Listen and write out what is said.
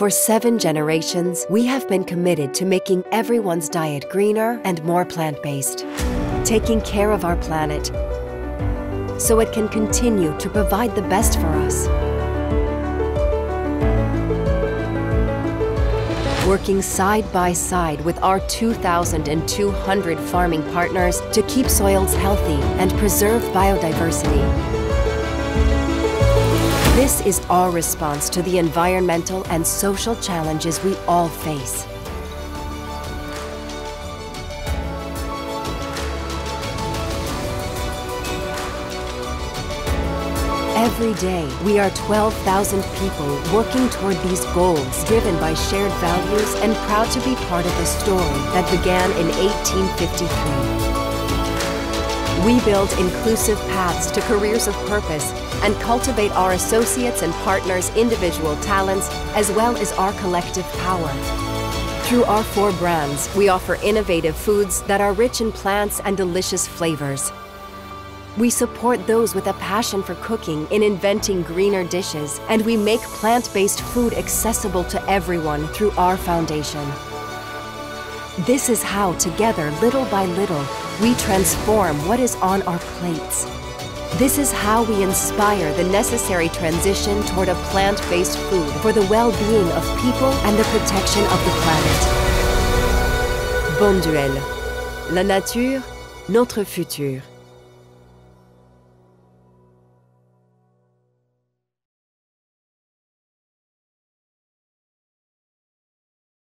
For 7 generations, we have been committed to making everyone's diet greener and more plant-based, taking care of our planet so it can continue to provide the best for us. Working side by side with our 2,200 farming partners to keep soils healthy and preserve biodiversity. This is our response to the environmental and social challenges we all face. Every day, we are 12,000 people working toward these goals, driven by shared values and proud to be part of a story that began in 1853. We build inclusive paths to careers of purpose and cultivate our associates and partners' individual talents as well as our collective power. Through our 4 brands, we offer innovative foods that are rich in plants and delicious flavors. We support those with a passion for cooking in inventing greener dishes, and we make plant-based food accessible to everyone through our foundation. This is how, together, little by little, we transform what is on our plates. This is how we inspire the necessary transition toward a plant-based food for the well-being of people and the protection of the planet. Bonduelle. La nature, notre futur.